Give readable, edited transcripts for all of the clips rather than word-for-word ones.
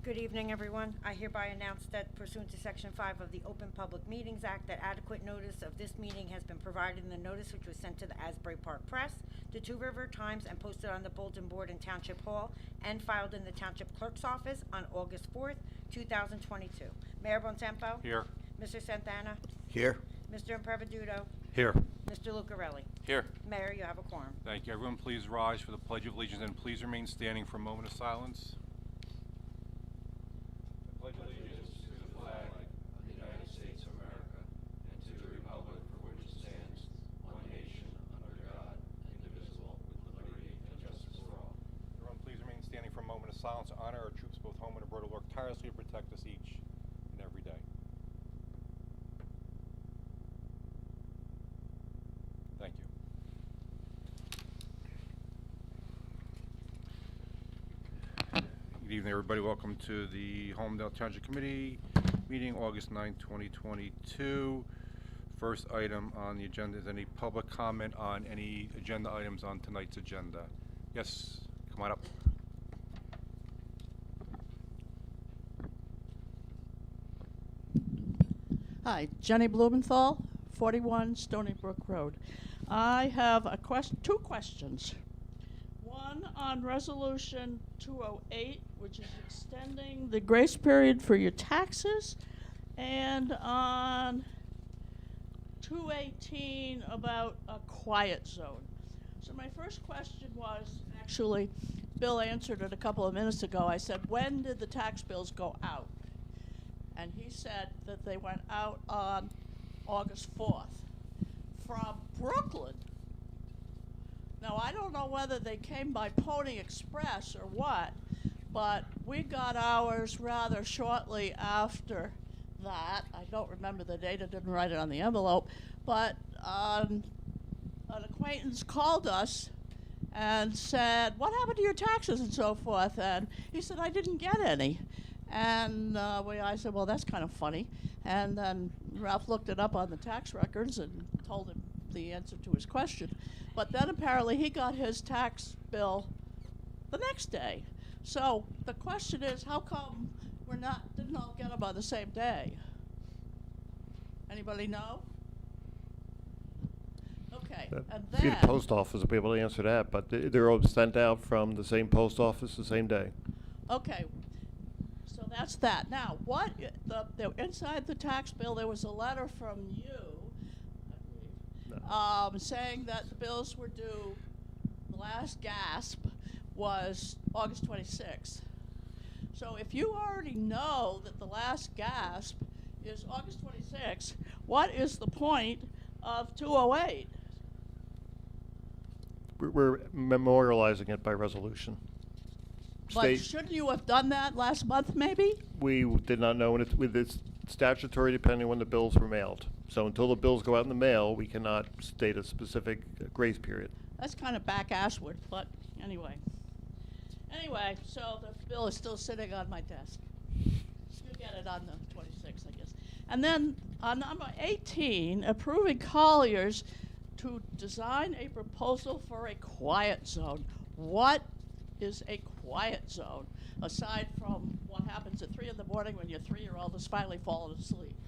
Good evening, everyone. I hereby announce that pursuant to Section 5 of the Open Public Meetings Act, that adequate notice of this meeting has been provided in the notice which was sent to the Asbury Park Press, the Two River Times, and posted on the bulletin board in Township Hall, and filed in the Township Clerk's office on August 4th, 2022. Mayor Bontempo? Here. Mr. Santana? Here. Mr. Impreviduto? Here. Mr. Lucarelli? Here. Mayor, you have a quorum. Thank you. Everyone please rise for the Pledge of Allegiance and please remain standing for a moment of silence. I pledge allegiance to the flag of the United States of America and to the republic for which it stands, one nation, under God, indivisible, with liberty and justice for all. Everyone please remain standing for a moment of silence to honor our troops both home and abroad who work tirelessly to protect us each and every day. Thank you. Good evening, everybody. Welcome to the Holmdel Township Committee meeting, August 9, 2022. First item on the agenda is any public comment on any agenda items on tonight's agenda. Yes, come on up. Hi, Jenny Blumenthal, 41 Stony Brook Road. I have two questions. One on Resolution 208, which is extending the grace period for your taxes, and on 218 about a quiet zone. So my first question was, actually, Bill answered it a couple of minutes ago. I said, when did the tax bills go out? And he said that they went out on August 4th from Brooklyn. Now, I don't know whether they came by Pony Express or what, but we got ours rather shortly after that. I don't remember the date, I didn't write it on the envelope, but an acquaintance called us and said, what happened to your taxes and so forth? And he said, I didn't get any. And I said, well, that's kind of funny. And then Ralph looked it up on the tax records and told him the answer to his question. But then apparently he got his tax bill the next day. So the question is, how come didn't all get them on the same day? Anybody know? Okay, and The then post office will be able to answer that, but they're all sent out from the same post office the same day. okay, so that's that. Now, what inside the tax bill there was a letter from you, I believe, saying that the bills were due. The last gasp was August 26th. So if you already know that the last gasp is August 26th, what is the point of 208? We're memorializing it by resolution. But shouldn't you have done that last month, maybe? We did not know when it's statutory depending on when the bills were mailed. So until the bills go out in the mail, we cannot state a specific grace period. That's kind of back-assward, but anyway. Anyway, so the bill is still sitting on my desk. You'll get it on the 26th, I guess. And then on number 18, approving Colliers to design a proposal for a quiet zone. What is a quiet zone, aside from what happens at 3 in the morning when your 3-year-old has finally fallen asleep?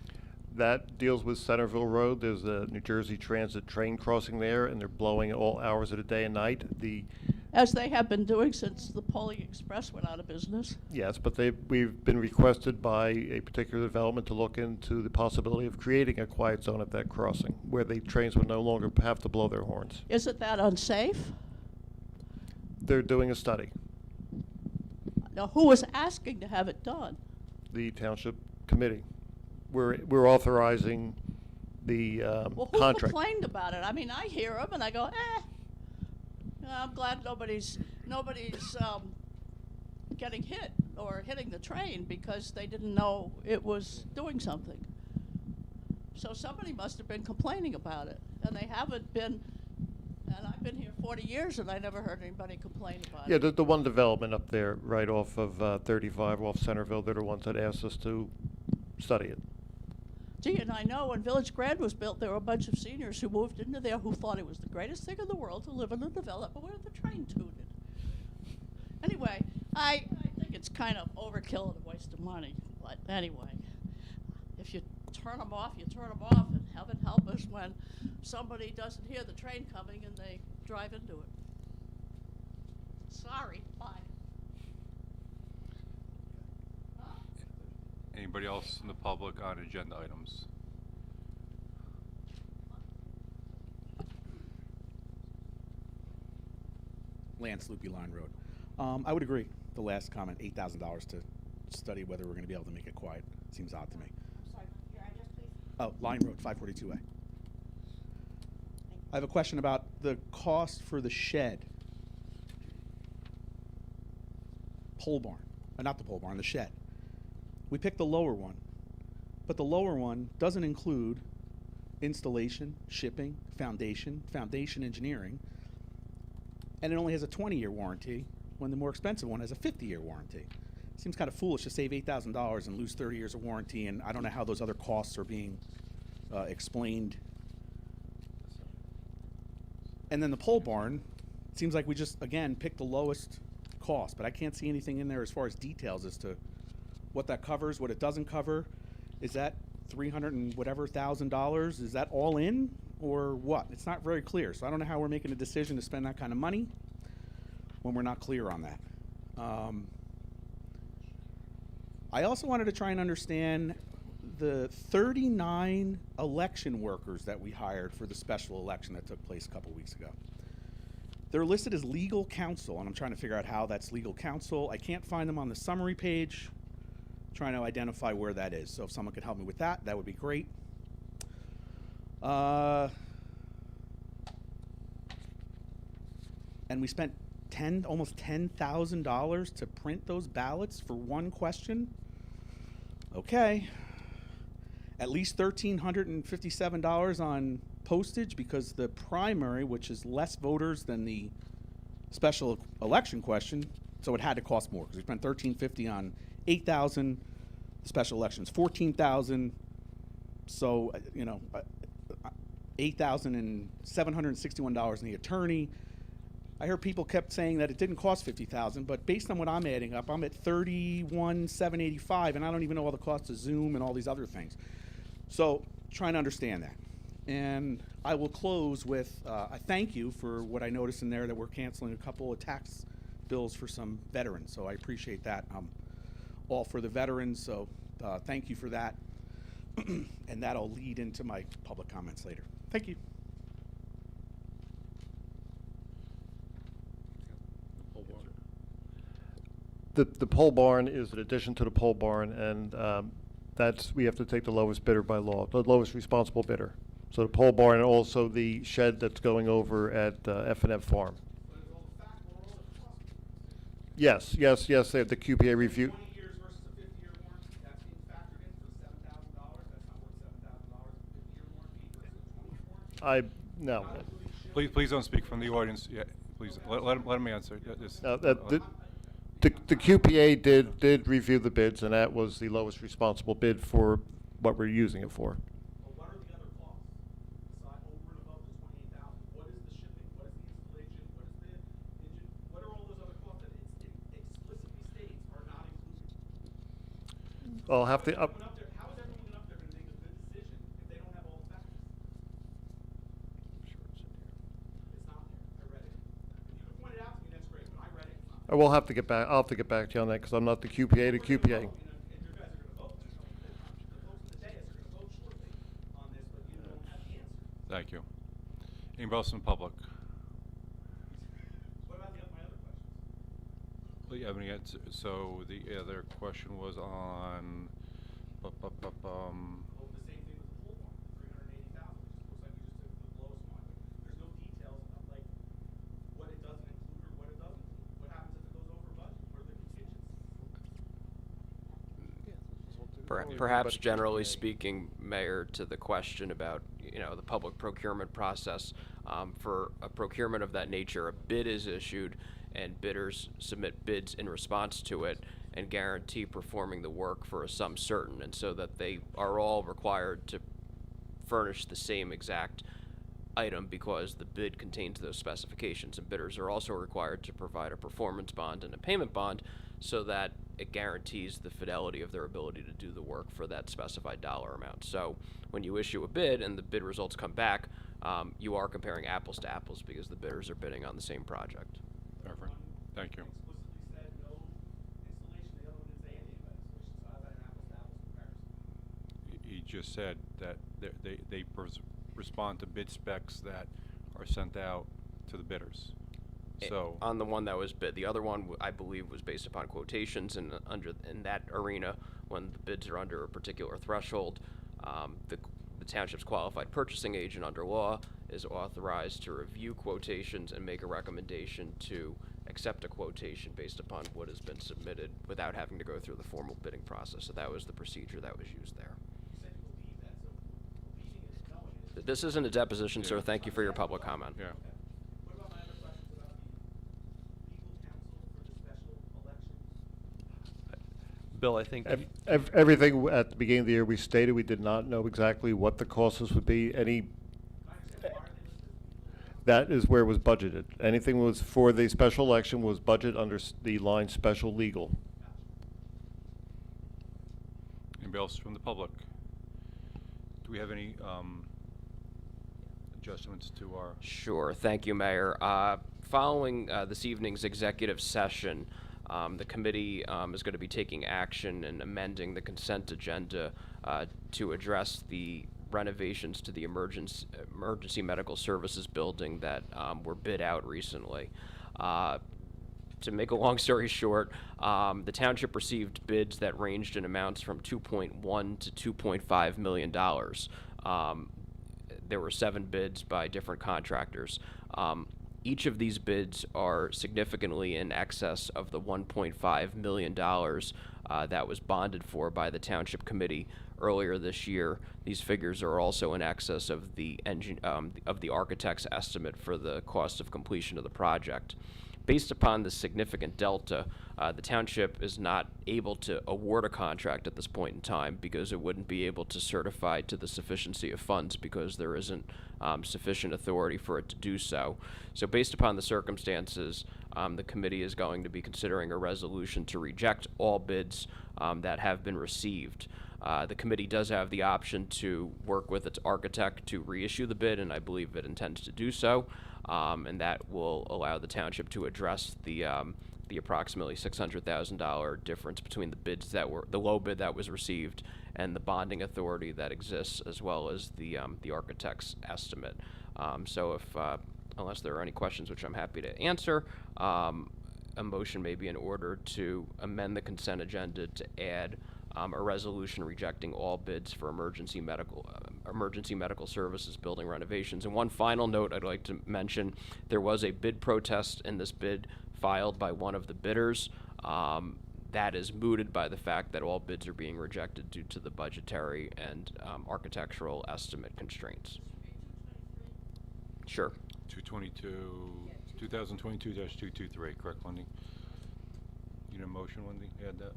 That deals with Centerville Road. There's a New Jersey Transit train crossing there, and they're blowing at all hours of the day and night. As they have been doing since the Pony Express went out of business. Yes, but we've been requested by a particular development to look into the possibility of creating a quiet zone at that crossing, where the trains would no longer have to blow their horns. Isn't that unsafe? They're doing a study. Now, who was asking to have it done? The township committee. We're authorizing the Well, who contract. complained about it? I mean, I hear them and I go, I'm glad nobody's getting hit or hitting the train because they didn't know it was doing something. So somebody must have been complaining about it, and they haven't been. And I've been here 40 years, and I never heard anybody complain about it. Yeah, the one development up there right off of 35 off Centerville, they're the ones that asked us to study it. Gee, and I know when Village Grand was built, there were a bunch of seniors who moved into there who thought it was the greatest thing in the world to live in a development where the train tooted. Anyway, I think think it's kind of overkill and a waste of money, but anyway, if you turn them off, you turn them off, and heaven help us when somebody doesn't hear the train coming and they drive into it. Sorry, bye. Anybody else in the public on agenda items? Lance, Loopy Line Road. I would agree. The last comment, $8,000 to study whether we're going to be able to make it quiet. Seems odd to me. I'm sorry, your address, please? Oh, Line Road, 542A. I have a question about the cost for the shed. Pole barn. Not the pole barn, the shed. We picked the lower one, but the lower one doesn't include installation, shipping, foundation engineering, and it only has a 20-year warranty when the more expensive one has a 50-year warranty. Seems kind of foolish to save $8,000 and lose 30 years of warranty, and I don't know how those other costs are being explained. And then the pole barn, it seems like we just, again, picked the lowest cost, but I can't see anything in there as far as details as to what that covers, what it doesn't cover. Is that $300 and whatever thousand? Is that all in or what? It's not very clear, so I don't know how we're making a decision to spend that kind of money when we're not clear on that. I also wanted to try and understand the 39 election workers that we hired for the special election that took place a couple weeks ago. They're listed as legal counsel, and I'm trying to figure out how that's legal counsel. I can't find them on the summary page. Trying to identify where that is. So if someone could help me with that, that would be great. And we spent almost $10,000 to print those ballots for one question. Okay. At least $1,357 on postage because the primary, which is less voters than the special election question, so it had to cost more because we spent $1,350 on 8,000. The special elections $14,000. So $8,761 in the attorney. I heard people kept saying that it didn't cost $50,000, but based on what I'm adding up, I'm at $31,785, and I don't even know all the costs of Zoom and all these other things. So trying to understand that. And I will close with a thank you for what I noticed in there that we're canceling a couple of tax bills for some veterans. So I appreciate that. All for the veterans, so thank you for that. And that'll lead into my public comments later. Thank you. The pole barn is an addition to the pole barn, and we have to take the lowest bidder by law, the lowest responsible bidder. So the pole barn and also the shed that's going over at F&F Farm. Yes, the QPA review. 20 years versus a 50-year warranty, that's being factored in for $7,000. That's not worth $7,000. 50-year warranty versus a 20-year warranty. No. Please don't speak from the audience. Yeah, please let him answer. The QPA did review the bids, and that was the lowest responsible bid for what we're using it for. Well, what are the other costs aside over and above the $28,000? What is the shipping? What is the installation? What is the engine? What are all those other costs that it explicitly states are not included? I'll have to How is everyone up there going to make a good decision if they don't have all the factors? It's not there. I read it. If you can point it out to me, that's great. But I read it. It's not there. We'll have to get back. I'll have to get back to you on that because I'm not the QPA to QPA. If you guys are going to vote, the folks in the dais are going to vote shortly on this, but you don't have the answer. Thank you. Anybody else in the public? What about my other questions? Well, you have any answer? So the other question was on. Well, the same thing with the pole barn, the $380,000, which looks like we just took the lowest one. There's no details of like what it doesn't include or what it doesn't include. What happens if it goes over budget? What are the contingencies? Perhaps generally speaking, Mayor, to the question about, the public procurement process, for a procurement of that nature, a bid is issued and bidders submit bids in response to it and guarantee performing the work for a sum certain, and so that they are all required to furnish the same exact item because the bid contains those specifications, and bidders are also required to provide a performance bond and a payment bond so that it guarantees the fidelity of their ability to do the work for that specified dollar amount. So when you issue a bid and the bid results come back, you are comparing apples to apples because the bidders are bidding on the same project. Perfect. Thank you. Explicitly said no installation, the other one didn't say anything about installation, so how's that an apples-to-apples comparison? He just said that they respond to bid specs that are sent out to the bidders. So On the one that was bid, the other one I believe was based upon quotations, and in that arena, when the bids are under a particular threshold, the township's qualified purchasing agent under law is authorized to review quotations and make a recommendation to accept a quotation based upon what has been submitted without having to go through the formal bidding process. So that was the procedure that was used there. You said you believe that, so believing is knowing is. This isn't a deposition, sir. Yeah. Thank you for your public comment. yeah. What about my other questions about the legal counsel for the special election? Bill, I think Everything at the beginning of the year we stated, we did not know exactly what the costs would be. I understand why are they listed as legal? That is where it was budgeted. Anything was for the special election was budgeted under the line special legal. Anybody else from the public? Do we have any adjustments to our? Sure. Thank you, Mayor. Following this evening's executive session, the committee is going to be taking action and amending the consent agenda to address the renovations to the emergency medical services building that were bid out recently. To make a long story short, the township received bids that ranged in amounts from $2.1 to $2.5 million. There were 7 bids by different contractors. Each of these bids are significantly in excess of the $1.5 million that was bonded for by the township committee earlier this year. These figures are also in excess of the architect's estimate for the cost of completion of the project. Based upon the significant delta, the township is not able to award a contract at this point in time because it wouldn't be able to certify to the sufficiency of funds because there isn't sufficient authority for it to do so. So based upon the circumstances, the committee is going to be considering a resolution to reject all bids that have been received. The committee does have the option to work with its architect to reissue the bid, and I believe it intends to do so. And that will allow the township to address the approximately $600,000 difference between the low bid that was received and the bonding authority that exists, as well as the architect's estimate. So if unless there are any questions, which I'm happy to answer, a motion may be in order to amend the consent agenda to add a resolution rejecting all bids for emergency medical services building renovations. And one final note I'd like to mention, there was a bid protest in this bid filed by one of the bidders. That is mooted by the fact that all bids are being rejected due to the budgetary and architectural estimate constraints. Sure. 2022-223, correct, Wendy? Need a motion, Wendy, to add that?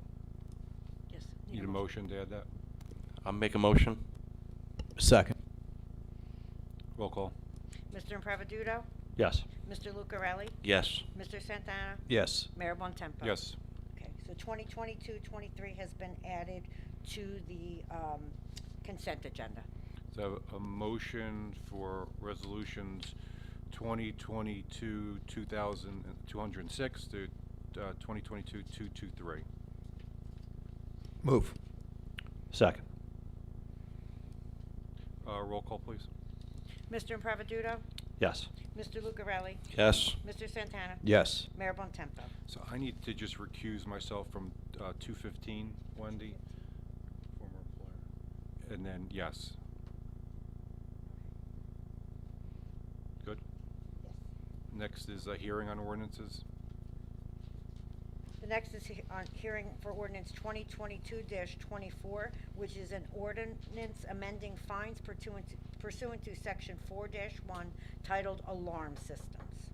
Yes. Need a motion to add that? I'll make a motion. Second. Roll call. Mr. Improviduto? Yes. Mr. Lucarelli? Yes. Mr. Santana? Yes. Mayor Bontempo? Yes. Okay, so 2022-23 has been added to the consent agenda. So a motion for resolutions 2022-2206 to 2022-223. Move. Second. Roll call, please. Mr. Improviduto? Yes. Mr. Lucarelli? Yes. Mr. Santana? Yes. Mayor Bontempo? So I need to just recuse myself from 215, Wendy, former employer, and then yes. Good. Yes. Next is a hearing on ordinances. The next is on hearing for ordinance 2022-24, which is an ordinance amending fines pursuant to section 4-1 titled Alarm Systems.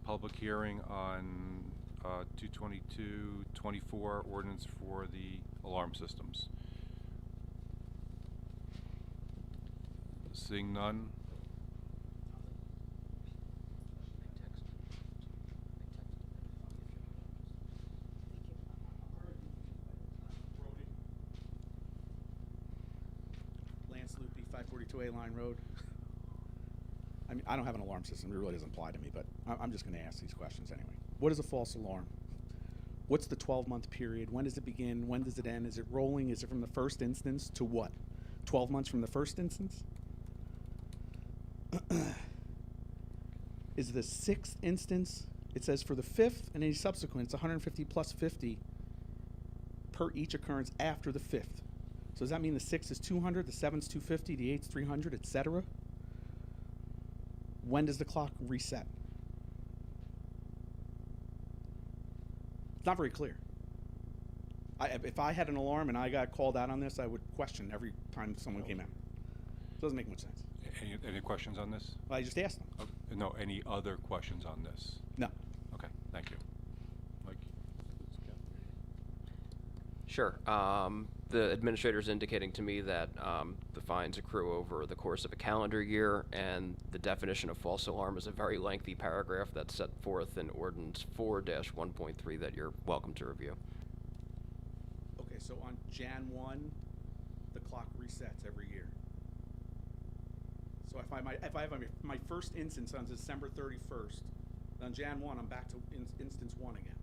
Public hearing on 222-24 ordinance for the alarm systems. Seeing none. Lance Loopy, 542A Line Road. I mean, I don't have an alarm system. It really doesn't apply to me, but I'm just going to ask these questions anyway. What is a false alarm? What's the 12-month period? When does it begin? When does it end? Is it rolling? Is it from the first instance to what? 12 months from the first instance? Is the sixth instance, it says for the fifth and any subsequent, it's 150 plus 50 per each occurrence after the fifth. So does that mean the sixth is 200, the seventh's 250, the eighth's 300, etc.? When does the clock reset? It's not very clear. If I had an alarm and I got called out on this, I would question every time someone came out. It doesn't make much sense. Any questions on this? Well, I just asked them. No, any other questions on this? No. Okay, thank you. Mike? Sure. The administrator's indicating to me that the fines accrue over the course of a calendar year, and the definition of false alarm is a very lengthy paragraph that's set forth in Ordinance 4-1.3 that you're welcome to review. Okay, so on Jan 1, the clock resets every year. So if I have my first instance on December 31st, then on Jan 1, I'm back to instance 1 again.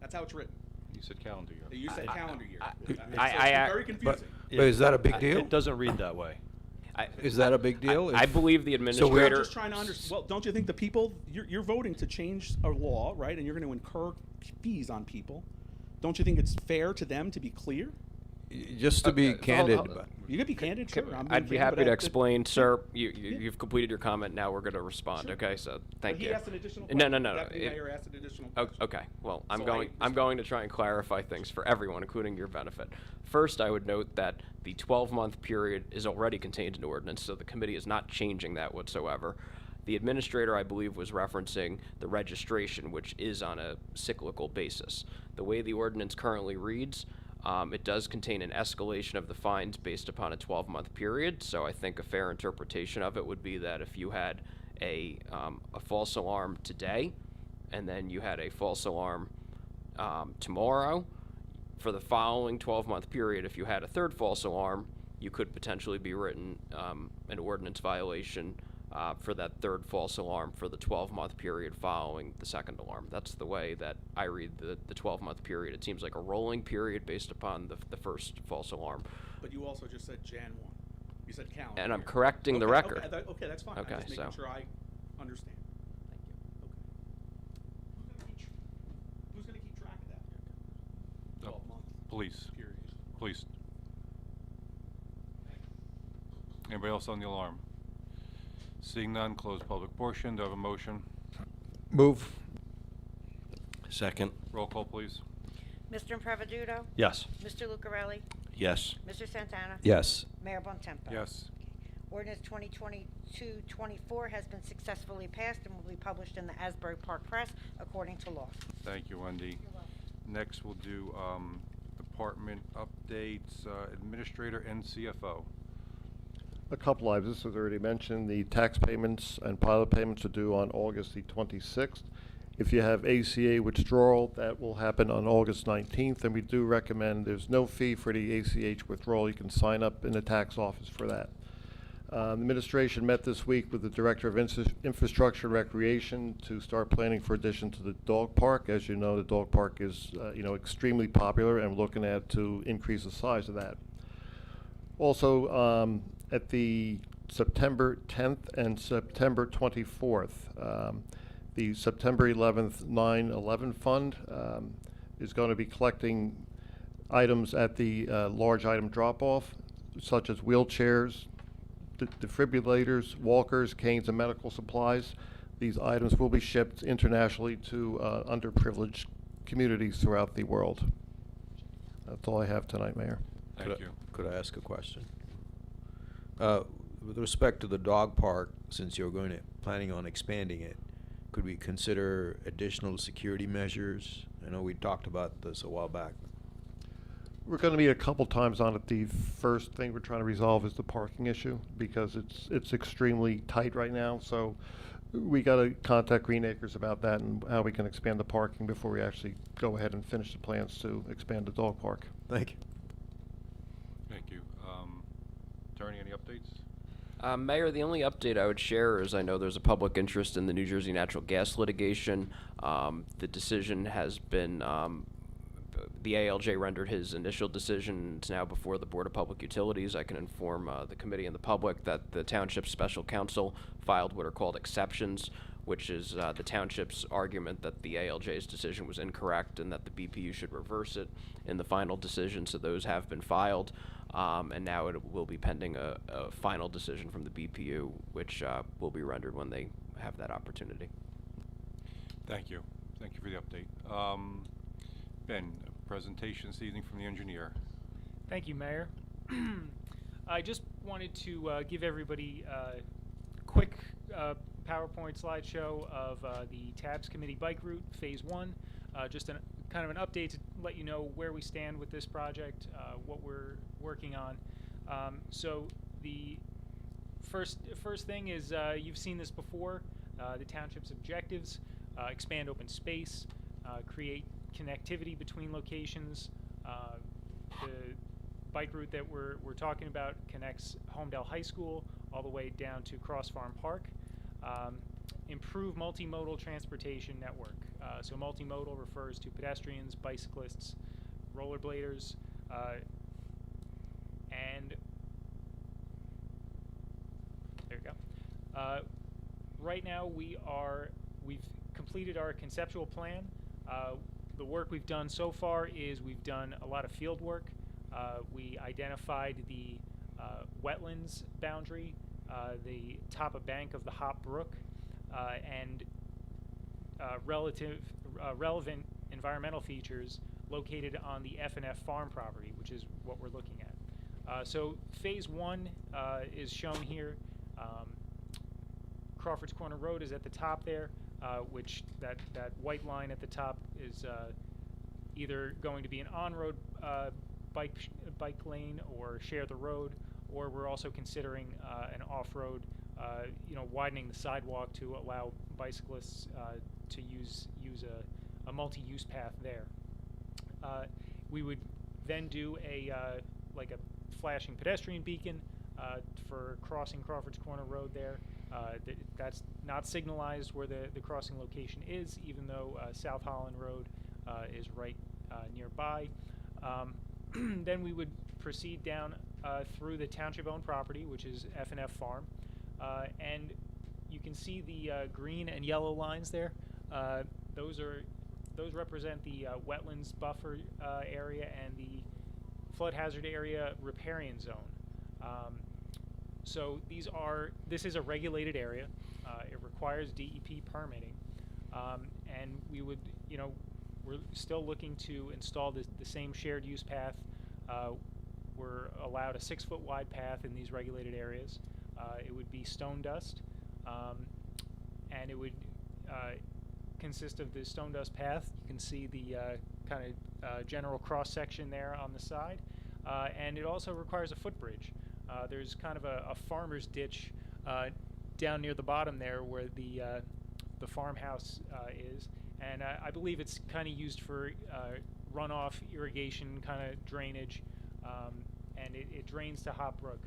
That's how it's written. You said calendar year. You said calendar year. It's I very confusing. But is that a big deal? It doesn't read that way. Is that a big deal? I believe the I'm administrator. just trying to understand. Well, don't you think the people, you're voting to change a law, right? And you're going to incur fees on people. Don't you think it's fair to them to be clear? Just to be candid, You could be candid, sure. I'd be happy to explain, sir. You've completed your comment. Now we're going to respond. Sure. Okay, so thank But you. He asked an additional No, question. no, no, The no. deputy mayor asked an additional Oh, question. okay. Well, I'm So I'm going to try and clarify things for everyone, including your benefit. First, I would note that the 12-month period is already contained in ordinance, so the committee is not changing that whatsoever. The administrator, I believe, was referencing the registration, which is on a cyclical basis. The way the ordinance currently reads, it does contain an escalation of the fines based upon a 12-month period, so I think a fair interpretation of it would be that if you had a false alarm today, and then you had a false alarm tomorrow, for the following 12-month period, if you had a third false alarm, you could potentially be written an ordinance violation for that third false alarm for the 12-month period following the second alarm. That's the way that I read the 12-month period. It seems like a rolling period based upon the first false alarm. But you also just said Jan 1. You said calendar And I'm year. correcting the Okay, record. Okay, that's fine. Okay, I'm just making so- sure I understand. Thank you. Okay. Who's going to keep track of that? 12-month Police. period. Please. Anybody else on the alarm? Seeing none, close public portion. Do I have a motion? move. Second. Roll call, please. Mr. Impreviduto? Yes. Mr. Lucarelli? Yes. Mr. Santana? Yes. Mayor Bontempo? Yes. Ordinance 2022-24 has been successfully passed and will be published in the Asbury Park Press according to law. Thank you, Wendy. Next, we'll do department updates, administrator and CFO. A couple items, this was already mentioned, the tax payments and pilot payments are due on August the 26th. If you have ACA withdrawal, that will happen on August 19th, and we do recommend there's no fee for the ACH withdrawal. You can sign up in the tax office for that. The administration met this week with the Director of Infrastructure and Recreation to start planning for addition to the dog park. As you know, the dog park is extremely popular, and we're looking at to increase the size of that. Also, at the September 10th and September 24th, the September 11th 9/11 Fund is going to be collecting items at the large item drop-off, such as wheelchairs, defibrillators, walkers, canes, and medical supplies. These items will be shipped internationally to underprivileged communities throughout the world. That's all I have tonight, Mayor. Thank you. Could I ask a question? With respect to the dog park, since you're planning on expanding it, could we consider additional security measures? I know we talked about this a while back. We're going to meet a couple times on it. The first thing we're trying to resolve is the parking issue because it's extremely tight right now. So we got to contact Green Acres about that and how we can expand the parking before we actually go ahead and finish the plans to expand the dog park. Thank you. Thank you. Attorney, any updates? Mayor, the only update I would share is I know there's a public interest in the New Jersey natural gas litigation. The decision has been, the ALJ rendered his initial decision. It's now before the Board of Public Utilities. I can inform the committee and the public that the township's special counsel filed what are called exceptions, which is the township's argument that the ALJ's decision was incorrect and that the BPU should reverse it in the final decision. So those have been filed. And now it will be pending a final decision from the BPU, which will be rendered when they have that opportunity. Thank you. Thank you for the update. Ben, a presentation this evening from the engineer. Thank you, Mayor. I just wanted to give everybody a quick PowerPoint slideshow of the TABS Committee Bike Route Phase 1. Just kind of an update to let you know where we stand with this project, what we're working on. So the first thing is you've seen this before, the township's objectives: expand open space, create connectivity between locations. The bike route that we're talking about connects Homedale High School all the way down to Cross Farm Park. Improve multimodal transportation network. So multimodal refers to pedestrians, bicyclists, rollerbladers, and there you go. Right now we've completed our conceptual plan. The work we've done so far is we've done a lot of field work. We identified the wetlands boundary, the top of bank of the Hop Brook, and relevant environmental features located on the F&F farm property, which is what we're looking at. So phase 1 is shown here. Crawford's Corner Road is at the top there, which that white line at the top is either going to be an on-road bike lane or share the road, or we're also considering an off-road, widening the sidewalk to allow bicyclists to use a multi-use path there. We would then do like a flashing pedestrian beacon for crossing Crawford's Corner Road there. That's not signalized where the crossing location is, even though South Holland Road is right nearby. Then we would proceed down through the township-owned property, which is F&F Farm, and you can see the green and yellow lines there. Those represent the wetlands buffer area and the flood hazard area riparian zone. So this is a regulated area. It requires DEP permitting, and we would, we're still looking to install the same shared use path. We're allowed a 6-foot wide path in these regulated areas. It would be stone dust, and it would consist of the stone dust path. You can see the kind of general cross section there on the side, and it also requires a footbridge. There's kind of a farmer's ditch down near the bottom there where the farmhouse is, and I believe it's kind of used for runoff irrigation, kind of drainage, and it drains to Hop Brook.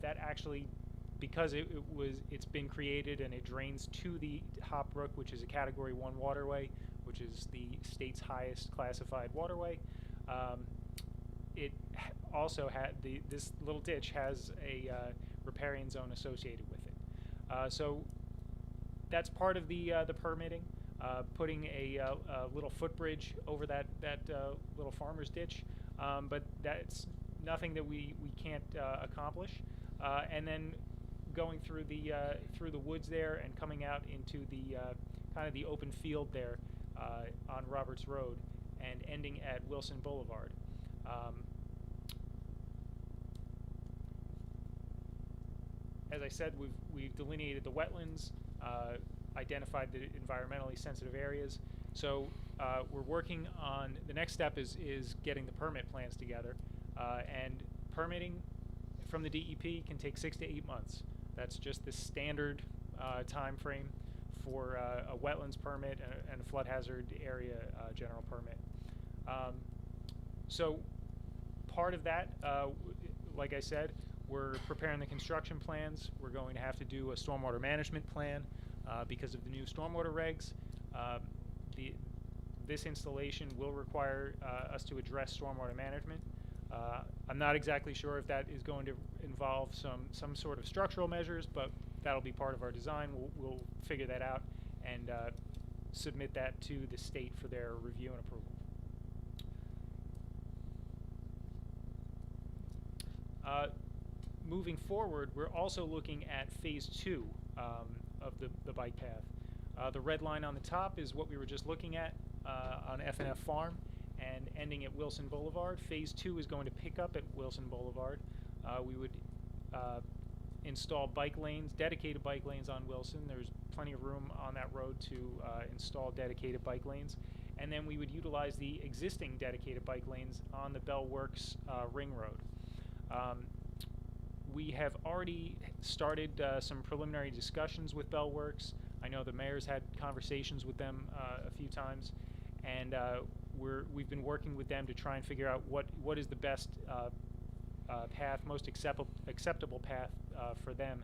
That actually, because it's been created and it drains to the Hop Brook, which is a Category 1 waterway, which is the state's highest classified waterway. It also had this little ditch has a riparian zone associated with it. So that's part of the permitting. Putting a little footbridge over that little farmer's ditch, but that's nothing that we can't accomplish. And then going through the woods there and coming out into the kind of the open field there on Roberts Road and ending at Wilson Boulevard. As I said, we've delineated the wetlands, identified the environmentally sensitive areas. So we're working on the next step is getting the permit plans together, and permitting from the DEP can take 6 to 8 months. That's just the standard time frame for a wetlands permit and a flood hazard area general permit. So part of that, like I said, we're preparing the construction plans. We're going to have to do a stormwater management plan because of the new stormwater regs. This installation will require us to address stormwater management. I'm not exactly sure if that is going to involve some sort of structural measures, but that'll be part of our design. We'll figure that out and submit that to the state for their review and approval. Moving forward, we're also looking at phase 2 of the bike path. The red line on the top is what we were just looking at on F&F Farm and ending at Wilson Boulevard. Phase 2 is going to pick up at Wilson Boulevard. We would install bike lanes, dedicated bike lanes on Wilson. There's plenty of room on that road to install dedicated bike lanes. And then we would utilize the existing dedicated bike lanes on the Bell Works Ring Road. We have already started some preliminary discussions with Bell Works. I know the mayor's had conversations with them a few times, and we've been working with them to try and figure out what is the best path, most acceptable path for them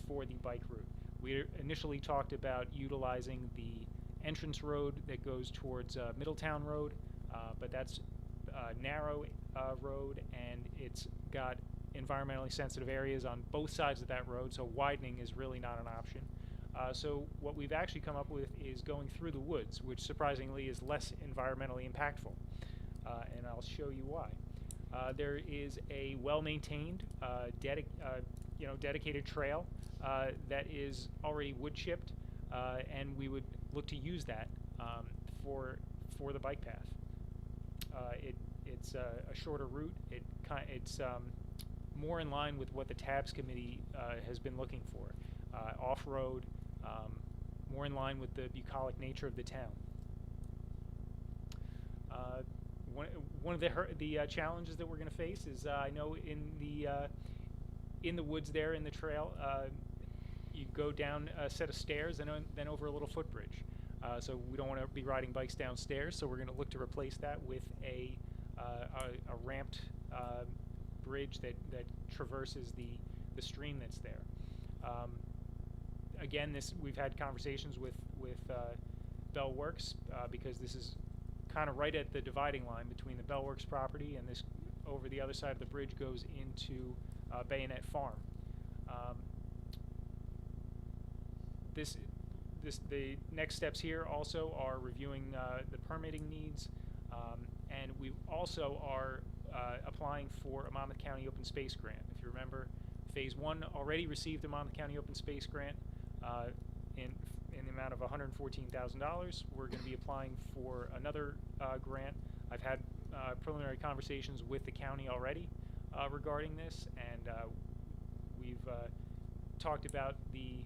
for the bike route. We initially talked about utilizing the entrance road that goes towards Middletown Road, but that's a narrow road, and it's got environmentally sensitive areas on both sides of that road, so widening is really not an option. So what we've actually come up with is going through the woods, which surprisingly is less environmentally impactful, and I'll show you why. There is a well-maintained, dedicated trail that is already wood chipped, and we would look to use that for the bike path. It's a shorter route. It's more in line with what the TABS committee has been looking for, off-road, more in line with the bucolic nature of the town. One of the challenges that we're going to face is I know in the woods there in the trail, you go down a set of stairs and then over a little footbridge. So we don't want to be riding bikes downstairs, so we're going to look to replace that with a ramped bridge that traverses the stream that's there. Again, we've had conversations with Bell Works because this is kind of right at the dividing line between the Bell Works property and this over the other side of the bridge goes into Bayonet Farm. The next steps here also are reviewing the permitting needs, and we also are applying for a Monmouth County Open Space Grant. If you remember, Phase 1 already received a Monmouth County Open Space Grant in the amount of $114,000. We're going to be applying for another grant. I've had preliminary conversations with the county already regarding this, and we've talked about the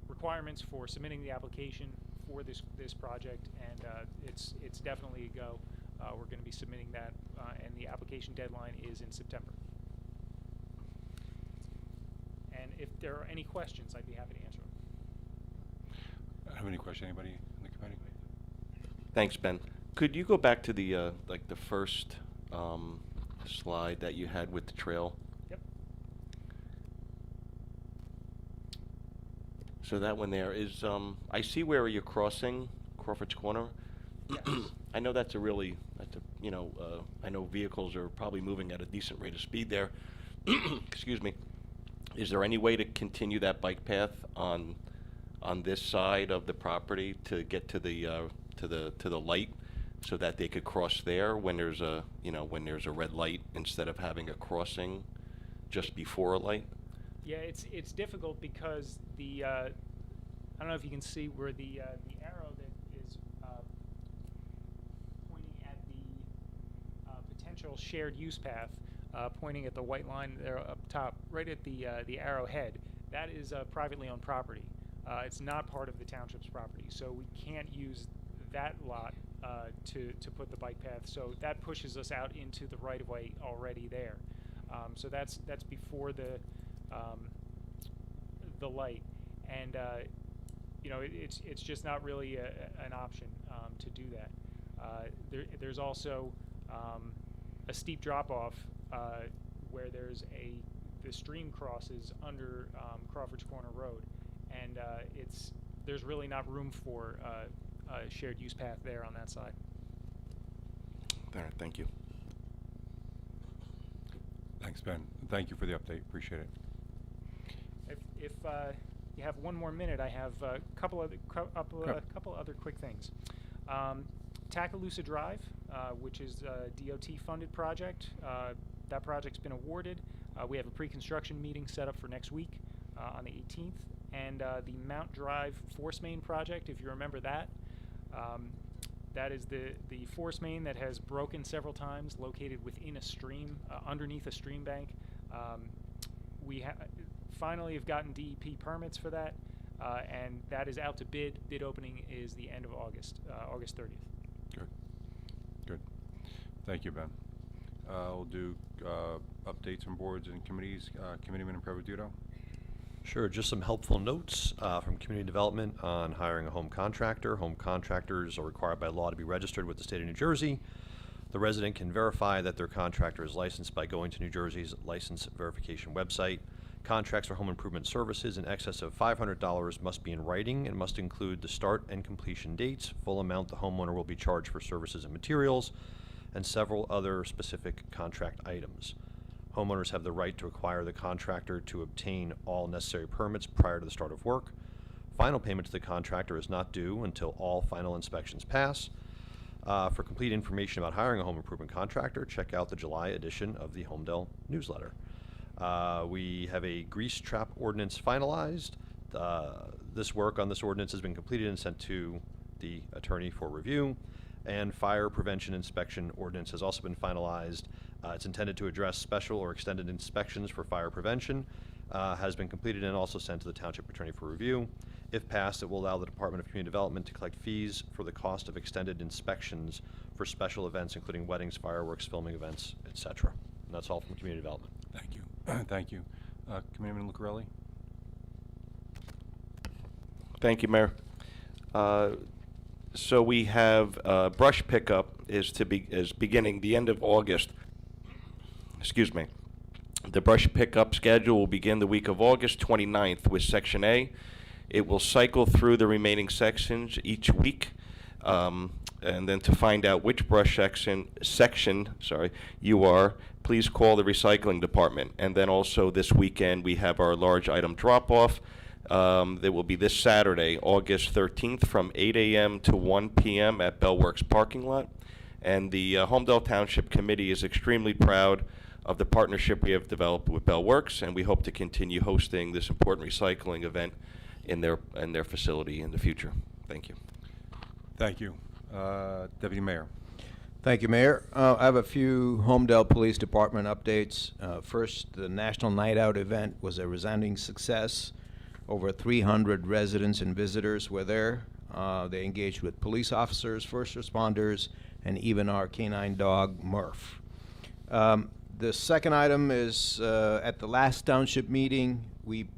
requirements for submitting the application for this project, and it's definitely a go. We're going to be submitting that, and the application deadline is in September. And if there are any questions, I'd be happy to answer them. I don't have any question. Anybody in the committee? Thanks, Ben. Could you go back to the like the first slide that you had with the trail? Yep. So that one there is, I see where you're crossing Crawford's Corner. Yes. I know that's I know vehicles are probably moving at a decent rate of speed there. Excuse me. Is there any way to continue that bike path on this side of the property to get to the light, so that they could cross there when there's a red light instead of having a crossing just before a light? Yeah, it's difficult because I don't know if you can see where the arrow that is pointing at the potential shared use path, pointing at the white line there up top, right at the arrowhead. That is privately owned property. It's not part of the township's property, so we can't use that lot to put the bike path. So that pushes us out into the right of way already there. So that's before the light, and it's just not really an option to do that. There's also a steep drop off where the stream crosses under Crawford's Corner Road, and there's really not room for a shared use path there on that side. All right, thank you. Thanks, Ben. Thank you for the update. Appreciate it. If you have one more minute, I have a couple other quick things. Takalusa Drive, which is a DOT-funded project. That project's been awarded. We have a pre-construction meeting set up for next week on the 18th. And the Mount Drive force main project, if you remember that, that is the force main that has broken several times, located within a stream, underneath a stream bank. We finally have gotten DEP permits for that, and that is out to bid. Bid opening is the end of August, August 30th. Good. Good. Thank you, Ben. We'll do updates on boards and committees. Committeeman Improviduto. Sure, just some helpful notes from community development on hiring a home contractor. Home contractors are required by law to be registered with the state of New Jersey. The resident can verify that their contractor is licensed by going to New Jersey's license verification website. Contracts for home improvement services in excess of $500 must be in writing and must include the start and completion dates, full amount the homeowner will be charged for services and materials, and several other specific contract items. Homeowners have the right to require the contractor to obtain all necessary permits prior to the start of work. Final payment to the contractor is not due until all final inspections pass. For complete information about hiring a home improvement contractor, check out the July edition of the Homedale newsletter. We have a grease trap ordinance finalized. This work on this ordinance has been completed and sent to the attorney for review. And fire prevention inspection ordinance has also been finalized. It's intended to address special or extended inspections for fire prevention, has been completed and also sent to the township attorney for review. If passed, it will allow the Department of Community Development to collect fees for the cost of extended inspections for special events, including weddings, fireworks, filming events, etc. And that's all from community development. Thank you. Thank you. Committeeman Lucarelli. Thank you, Mayor. So we have brush pickup is beginning the end of August. Excuse me. The brush pickup schedule will begin the week of August 29th with Section A. It will cycle through the remaining sections each week, and then to find out which brush section you are, please call the recycling department. And then also this weekend we have our large item drop-off. That will be this Saturday, August 13th, from 8 a.m. to 1 p.m. at Bellworks parking lot. And the Holmdel Township Committee is extremely proud of the partnership we have developed with Bellworks, and we hope to continue hosting this important recycling event in their facility in the future. Thank you. Thank you. Deputy Mayor. Thank you, Mayor. I have a few Homedale Police Department updates. First, the National Night Out event was a resounding success. Over 300 residents and visitors were there. They engaged with police officers, first responders, and even our canine dog, Murph. The second item is at the last township meeting, we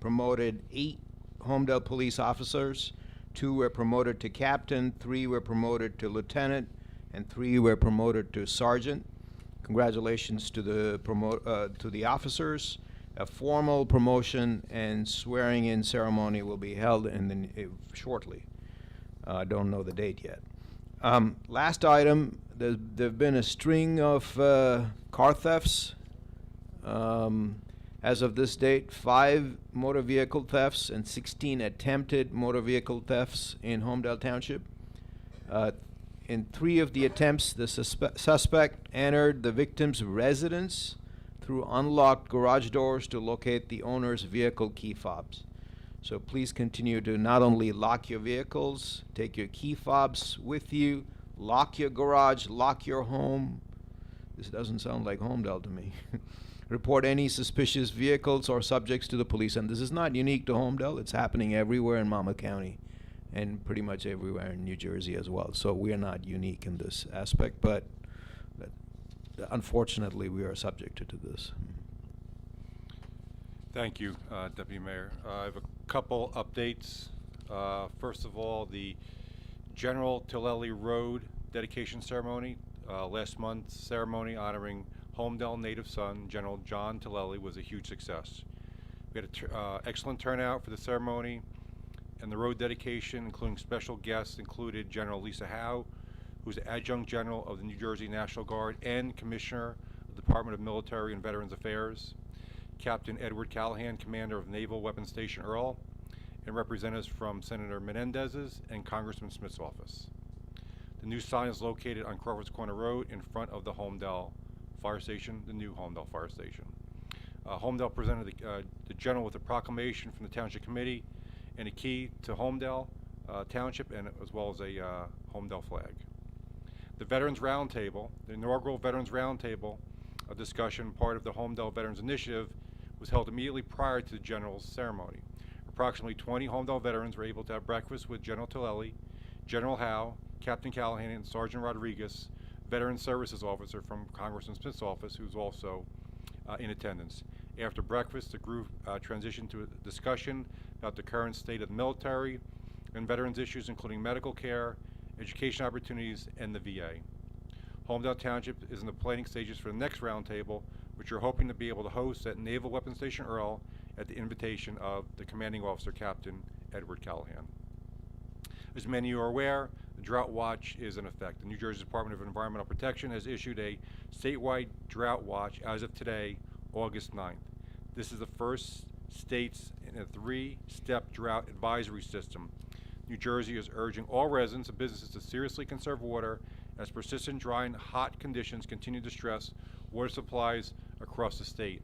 promoted 8 Homedale police officers. 2 were promoted to captain, 3 were promoted to lieutenant, and 3 were promoted to sergeant. Congratulations to the officers. A formal promotion and swearing-in ceremony will be held shortly. I don't know the date yet. Last item, there have been a string of car thefts. As of this date, 5 motor vehicle thefts and 16 attempted motor vehicle thefts in Holmdel Township. In 3 of the attempts, the suspect entered the victim's residence through unlocked garage doors to locate the owner's vehicle key fobs. So please continue to not only lock your vehicles, take your key fobs with you, lock your garage, lock your home. This doesn't sound like Homedale to me. Report any suspicious vehicles or subjects to the police. And this is not unique to Homedale. It's happening everywhere in Monmouth County and pretty much everywhere in New Jersey as well. So we are not unique in this aspect, but unfortunately, we are subjected to this. Thank you, Deputy Mayor. I have a couple updates. First of all, the General Tilley Road dedication ceremony. Last month's ceremony honoring Homedale native son, General John Tilley, was a huge success. We had an excellent turnout for the ceremony, and the road dedication, including special guests, included General Lisa Howe, who's Adjunct General of the New Jersey National Guard and Commissioner of the Department of Military and Veterans Affairs, Captain Edward Callahan, Commander of Naval Weapons Station Earl, and representatives from Senator Menendez's and Congressman Smith's office. The new sign is located on Crawford's Corner Road in front of the Homedale Fire Station, the new Homedale Fire Station. Homedale presented the General with a proclamation from the Township Committee and a key to Holmdel Township, and as well as a Homedale flag. The Veterans Roundtable, the inaugural Veterans Roundtable, a discussion part of the Homedale Veterans Initiative, was held immediately prior to the General's ceremony. Approximately 20 Homedale veterans were able to have breakfast with General Tilley, General Howe, Captain Callahan, and Sergeant Rodriguez, Veteran Services Officer from Congressman Smith's office, who's also in attendance. After breakfast, the group transitioned to a discussion about the current state of the military and veterans issues, including medical care, education opportunities, and the VA. Holmdel Township is in the planning stages for the next roundtable, which we're hoping to be able to host at Naval Weapons Station Earl at the invitation of the commanding officer, Captain Edward Callahan. As many of you are aware, the Drought Watch is in effect. The New Jersey Department of Environmental Protection has issued a statewide drought watch as of today, August 9th. This is the first states in a 3-step drought advisory system. New Jersey is urging all residents and businesses to seriously conserve water as persistent dry and hot conditions continue to stress water supplies across the state.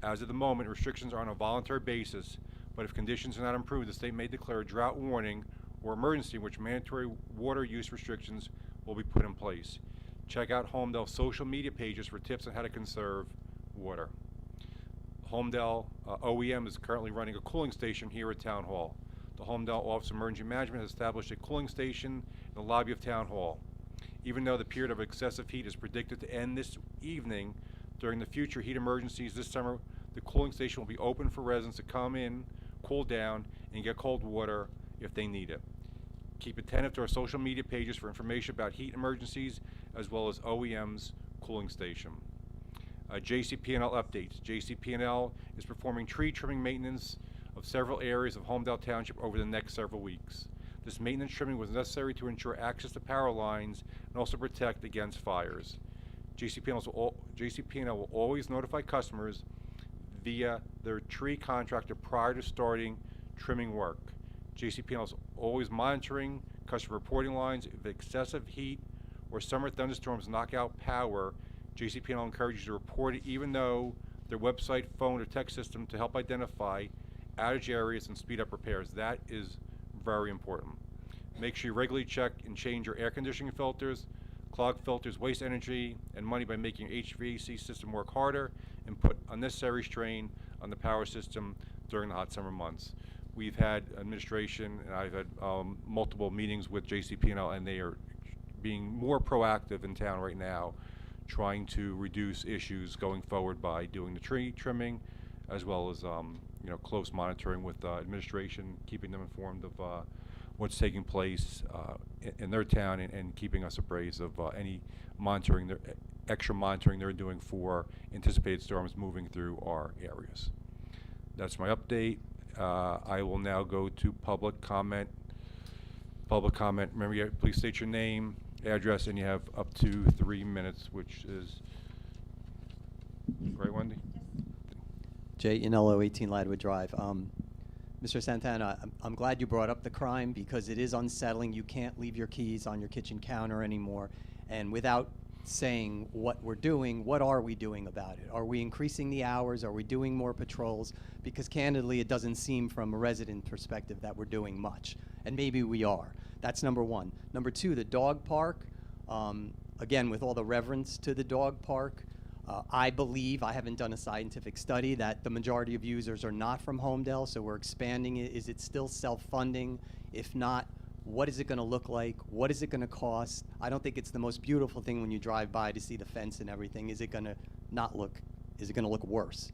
As of the moment, restrictions are on a voluntary basis, but if conditions are not improved, the state may declare a drought warning or emergency in which mandatory water use restrictions will be put in place. Check out Homedale's social media pages for tips on how to conserve water. Homedale OEM is currently running a cooling station here at Town Hall. The Homedale Office of Emergency Management has established a cooling station in the lobby of Town Hall. Even though the period of excessive heat is predicted to end this evening, during the future heat emergencies this summer, the cooling station will be open for residents to come in, cool down, and get cold water if they need it. Keep attentive to our social media pages for information about heat emergencies as well as OEM's cooling station. JCP&L updates. JCP&L is performing tree trimming maintenance of several areas of Holmdel Township over the next several weeks. This maintenance trimming was necessary to ensure access to power lines and also protect against fires. JCP&L will always notify customers via their tree contractor prior to starting trimming work. JCP&L is always monitoring customer reporting lines. If excessive heat or summer thunderstorms knock out power, JCP&L encourages you to report it even though their website, phone, or text system to help identify outage areas and speed up repairs. That is very important. Make sure you regularly check and change your air conditioning filters. Clogged filters waste energy and money by making your HVAC system work harder and put unnecessary strain on the power system during the hot summer months. We've had administration, and I've had multiple meetings with JCP&L, and they are being more proactive in town right now, trying to reduce issues going forward by doing the tree trimming, as well as close monitoring with administration, keeping them informed of what's taking place in their town, and keeping us appraised of any extra monitoring they're doing for anticipated storms moving through our areas. That's my update. I will now go to public comment. Remember, please state your name, address, and you have up to 3 minutes, which is right, Wendy? Jay Inello, 18 Ladwood Drive. Mr. Santana, I'm glad you brought up the crime because it is unsettling. You can't leave your keys on your kitchen counter anymore. And without saying what we're doing, what are we doing about it? Are we increasing the hours? Are we doing more patrols? Because candidly, it doesn't seem from a resident perspective that we're doing much. And maybe we are. That's number one. Number two, the dog park. Again, with all the reverence to the dog park, I believe, I haven't done a scientific study, that the majority of users are not from Homedale, so we're expanding it. Is it still self-funding? If not, what is it going to look like? What is it going to cost? I don't think it's the most beautiful thing when you drive by to see the fence and everything. Is it going to not look, is it going to look worse?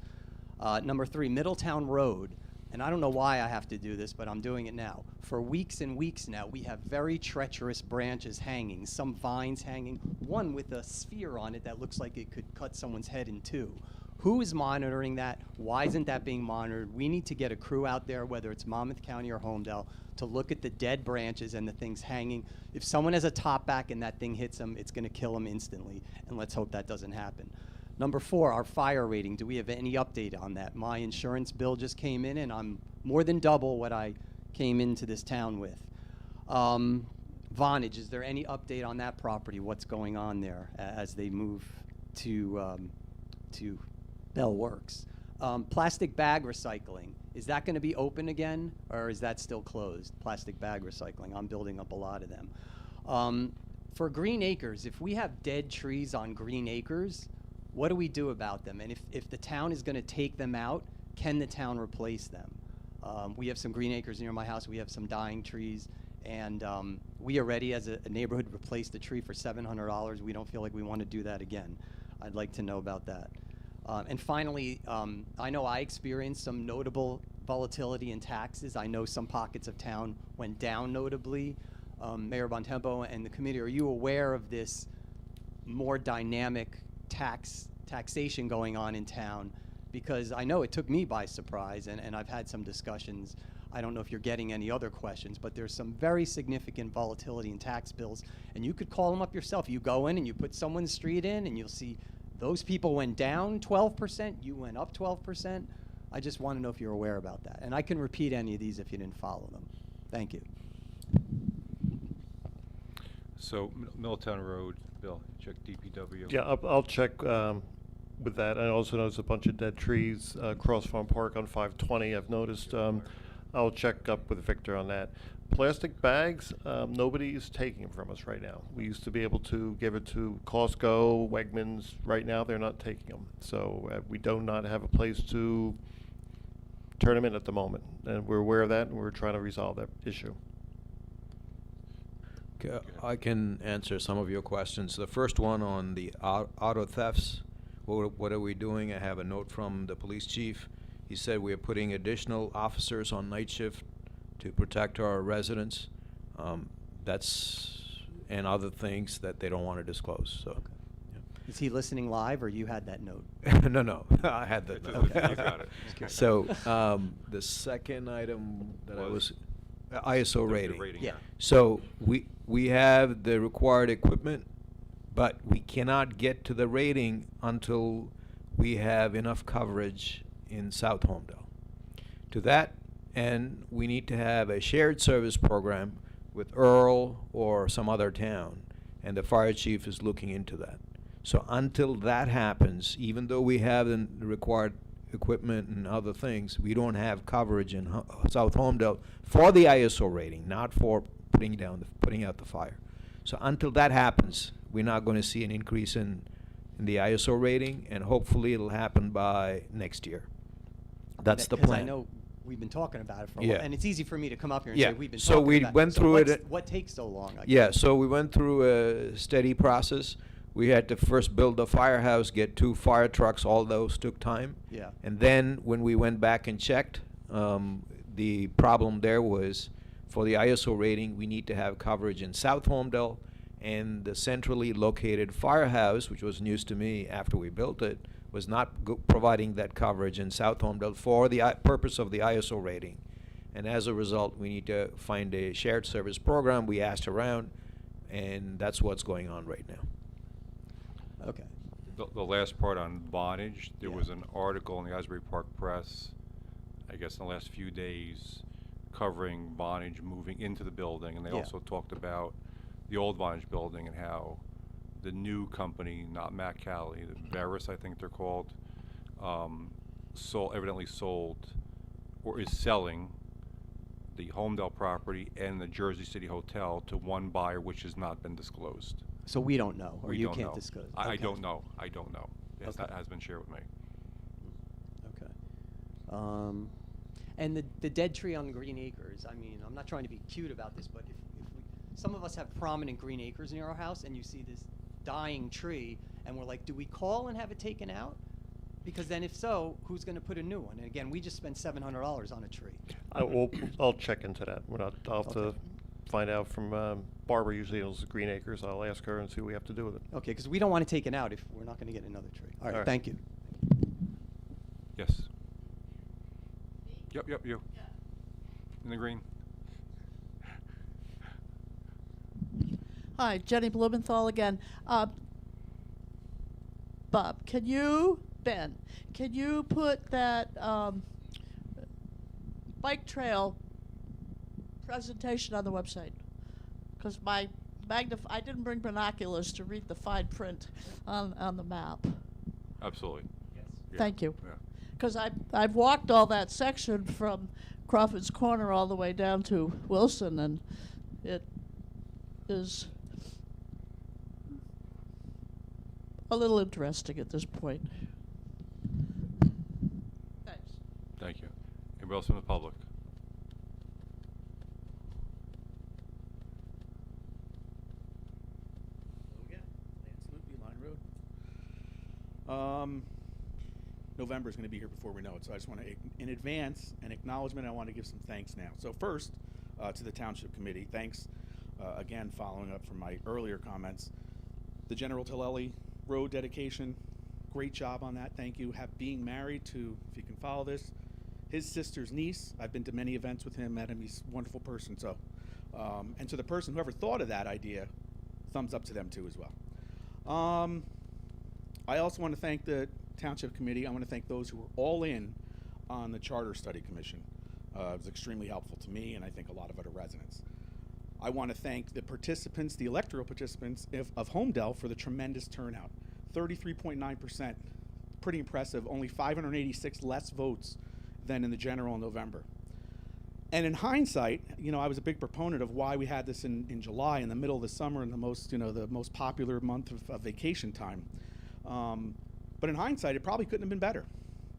Number three, Middletown Road. and I don't know why I have to do this, but I'm doing it now. For weeks and weeks now, we have very treacherous branches hanging, some vines hanging, one with a sphere on it that looks like it could cut someone's head in two. Who is monitoring that? Why isn't that being monitored? We need to get a crew out there, whether it's Monmouth County or Homedale, to look at the dead branches and the things hanging. If someone has a top back and that thing hits them, it's going to kill them instantly, and let's hope that doesn't happen. Number 4, our fire rating. Do we have any update on that? My insurance bill just came in, and I'm more than double what I came into this town with. Vonage, is there any update on that property? What's going on there as they move to Bell Works? Plastic bag recycling, is that going to be open again, or is that still closed? Plastic bag recycling, I'm building up a lot of them. For green acres, if we have dead trees on green acres, what do we do about them? And if the town is going to take them out, can the town replace them? We have some green acres near my house. We have some dying trees. And we are ready as a neighborhood to replace the tree for $700. We don't feel like we want to do that again. I'd like to know about that. And finally, I know I experienced some notable volatility in taxes. I know some pockets of town went down notably. Mayor Bontempo and the committee, are you aware of this more dynamic taxation going on in town? Because I know it took me by surprise, and I've had some discussions. I don't know if you're getting any other questions, but there's some very significant volatility in tax bills, and you could call them up yourself. You go in and you put someone's street in, and you'll see those people went down 12%, you went up 12%. I just want to know if you're aware about that. And I can repeat any of these if you didn't follow them. Thank you. So Middletown Road, Bill, check DPW. Yeah, I'll check with that. I also noticed a bunch of dead trees across Farm Park on 520. I've noticed. I'll check up with Victor on that. Plastic bags, nobody is taking them from us right now. We used to be able to give it to Costco, Wegmans. Right now, they're not taking them. So we do not have a place to turn them in at the moment. And we're aware of that, and we're trying to resolve that issue. Okay, I can answer some of your questions. The first one on the auto thefts. What are we doing? I have a note from the police chief. He said we are putting additional officers on night shift to protect our residents. And other things that they don't want to disclose. So, Okay. Is he listening live, or you had that note? No, I had that note. Okay. You got it. So the second item that I was ISO rating. Yeah. So we have the required equipment, but we cannot get to the rating until we have enough coverage in South Homedale. To that end, we need to have a shared service program with Earl or some other town, and the fire chief is looking into that. So until that happens, even though we have the required equipment and other things, we don't have coverage in South Homedale for the ISO rating, not for putting out the fire. So until that happens, we're not going to see an increase in the ISO rating, and hopefully it'll happen by next year. That's the plan. I know we've been talking about it for a Yeah. while, and it's easy for me to come up here and Yeah. say we've been So talking we about went it. through it. What takes so long? I Yeah, guess? so we went through a steady process. We had to first build the firehouse, get 2 fire trucks. All those took time. Yeah. And then when we went back and checked, the problem there was for the ISO rating, we need to have coverage in South Homedale, and the centrally located firehouse, which was news to me after we built it, was not providing that coverage in South Homedale for the purpose of the ISO rating. And as a result, we need to find a shared service program. We asked around, and that's what's going on right now. Okay. The last part on bondage, there Yeah. was an article in the Asbury Park Press, I guess in the last few days, covering bondage moving into the building, and they Yeah. also talked about the old bondage building and how the new company, not Matt Cali, Veris, I think they're called, evidently sold or is selling the Homedale property and the Jersey City Hotel to one buyer, which has not been disclosed. So we don't know, or We you don't can't know. discuss. I Okay. don't know. Yes, Okay. that has been shared with me. Okay. And the dead tree on Green Acres, I mean, I'm not trying to be cute about this, but if some of us have prominent green acres near our house, and you see this dying tree, and we're like, do we call and have it taken out? Because then if so, who's gonna put a new one? And again, we just spent $700 on a tree. I'll check into that. I'll have to Okay. find out from Barbara, usually handles the Green Acres. I'll ask her and see what we have to do with it. Okay, because we don't want to take it out if we're not gonna get another tree. All All right, right. thank you. Yes. Yep, you. In the green. Hi, Jenny Blumenthal again. Bob, Ben, can you put that bike trail presentation on the website? Because I didn't bring binoculars to read the fine print on the map. Absolutely. Yes. Yeah, Thank you. yeah. Because I've walked all that section from Crawford's Corner all the way down to Wilson, and it is a little interesting at this point. Thanks. Thank you. Anybody else from the public? November is going to be here before we know it, so I just want to, in advance, an acknowledgement. I want to give some thanks now. So first, to the Township Committee, thanks again, following up from my earlier comments. The General Tilley Road dedication, great job on that. Thank you. Being married to, if you can follow this, his sister's niece. I've been to many events with him, met him. He's a wonderful person. So, and to the person whoever thought of that idea, thumbs up to them too as well. I also want to thank the Township Committee. I want to thank those who were all in on the Charter Study Commission. It was extremely helpful to me, and I think a lot of other residents. I want to thank the participants, the electoral participants of Homedale, for the tremendous turnout. 33.9%, pretty impressive. Only 586 less votes than in the general in November. And in hindsight, I was a big proponent of why we had this in July, in the middle of the summer, and the most popular month of vacation time. But in hindsight, it probably couldn't have been better,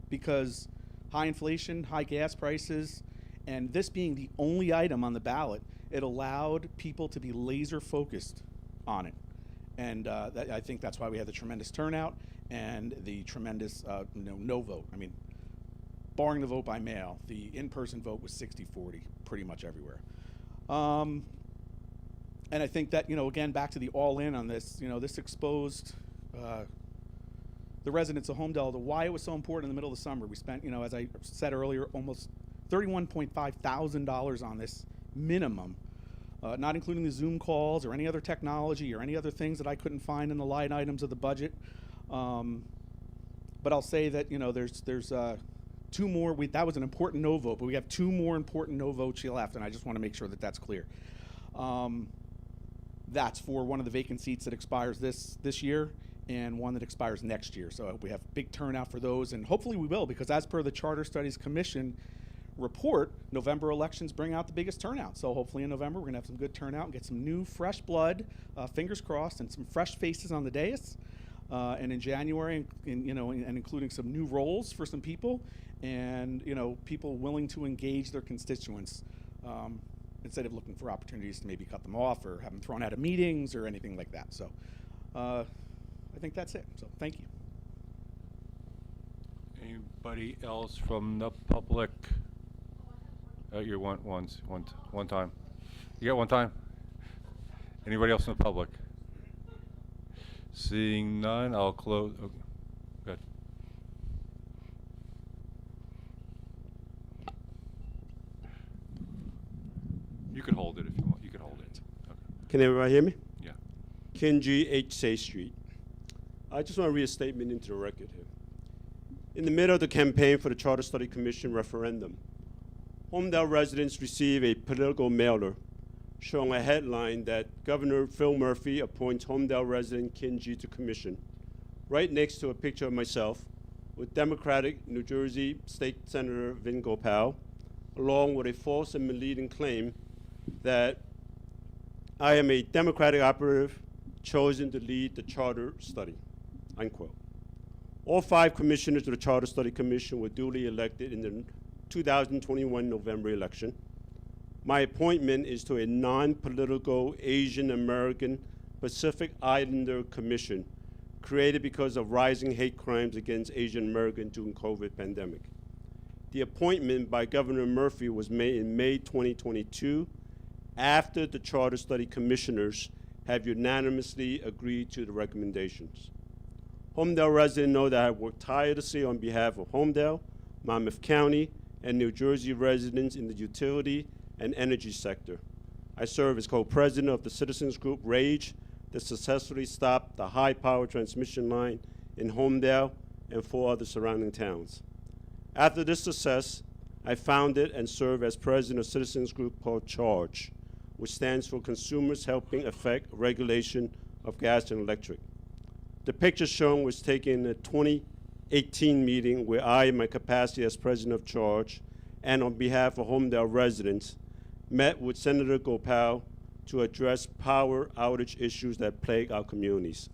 because high inflation, high gas prices, and this being the only item on the ballot, it allowed people to be laser focused on it. And I think that's why we had the tremendous turnout and the tremendous no vote. I mean, barring the vote by mail, the in-person vote was 60-40 pretty much everywhere. And I think that, again, back to the all-in on this, this exposed the residents of Homedale to why it was so important in the middle of the summer. We spent, as I said earlier, almost $31.5 thousand on this minimum, not including the Zoom calls or any other technology or any other things that I couldn't find in the line items of the budget. But I'll say that, there's two more. That was an important no vote, but we have two more important no votes left, and I just want to make sure that that's clear. That's for one of the vacant seats that expires this year, and one that expires next year. So we have big turnout for those, and hopefully we will, because as per the Charter Studies Commission report, November elections bring out the biggest turnout. So hopefully in November we're gonna have some good turnout and get some new fresh blood, fingers crossed, and some fresh faces on the dais. And in January, and including some new roles for some people, and people willing to engage their constituents, instead of looking for opportunities to maybe cut them off or have them thrown out of meetings or anything like that. So I think that's it. So thank you. Anybody else from the public? You want one time. You got one time. Anybody else from the public? Seeing none, I'll close. Okay. Good. You can hold it if you want. You can hold it. Okay. Can everybody hear me? Yeah. Ken G. H. Say Street. I just want to read a statement into the record here. In the middle of the campaign for the Charter Study Commission referendum, Homedale residents received a political mailer showing a headline that Governor Phil Murphy appoints Homedale resident Ken G. to commission, right next to a picture of myself with Democratic New Jersey State Senator Vin Gopal, along with a false and misleading claim that I am a Democratic operative chosen to lead the charter study, unquote. All 5 commissioners of the Charter Study Commission were duly elected in the 2021 November election. My appointment is to a non-political Asian American Pacific Islander Commission created because of rising hate crimes against Asian Americans during COVID pandemic. The appointment by Governor Murphy was made in May 2022 after the Charter Study Commissioners have unanimously agreed to the recommendations. Homedale residents know that I worked tirelessly on behalf of Homedale, Monmouth County, and New Jersey residents in the utility and energy sector. I serve as co-president of the citizens group RAGE that successfully stopped the high-power transmission line in Homedale and 4 other surrounding towns. After this success, I founded and serve as president of citizens group called CHARGE, which stands for Consumers Helping Affect Regulation of Gas and Electric. The picture shown was taken in a 2018 meeting where I, in my capacity as president of CHARGE, and on behalf of Homedale residents, met with Senator Gopal to address power outage issues that plague our communities.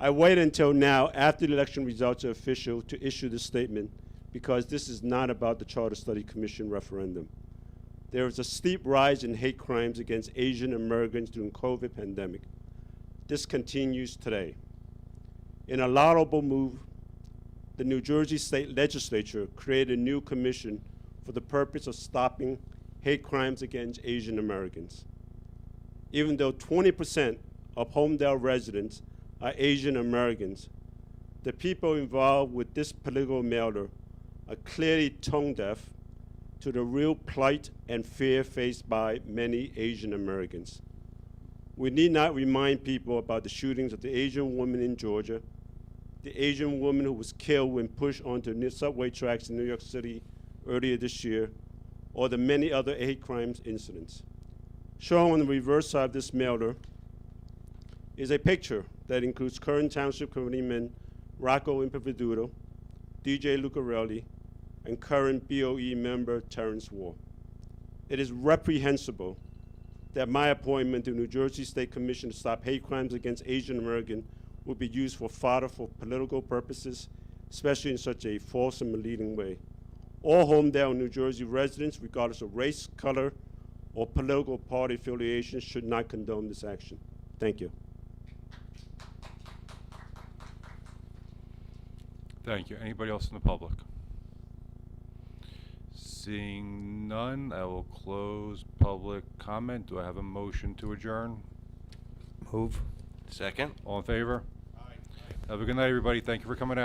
I wait until now, after the election results are official, to issue this statement because this is not about the Charter Study Commission referendum. There is a steep rise in hate crimes against Asian Americans during COVID pandemic. This continues today. In a laudable move, the New Jersey State Legislature created a new commission for the purpose of stopping hate crimes against Asian Americans. Even though 20% of Homedale residents are Asian Americans, the people involved with this political mailer are clearly tone deaf to the real plight and fear faced by many Asian Americans. We need not remind people about the shootings of the Asian woman in Georgia, the Asian woman who was killed when pushed onto new subway tracks in New York City earlier this year, or the many other hate crimes incidents. Shown on the reverse side of this mailer is a picture that includes current Township Committeeman Rocco Improviduto, DJ Lucarelli, and current BOE member Terrence Ward. It is reprehensible that my appointment to New Jersey State Commission to stop hate crimes against Asian Americans will be used for fodder for political purposes, especially in such a false and misleading way. All Homedale, New Jersey residents, regardless of race, color, or political party affiliation, should not condone this action. Thank you. Thank you. Anybody else in the public? Seeing none, I will close public comment. Do I have a motion to adjourn? Move. Second? All in favor? Aye. Have a good night, everybody. Thank you for coming out.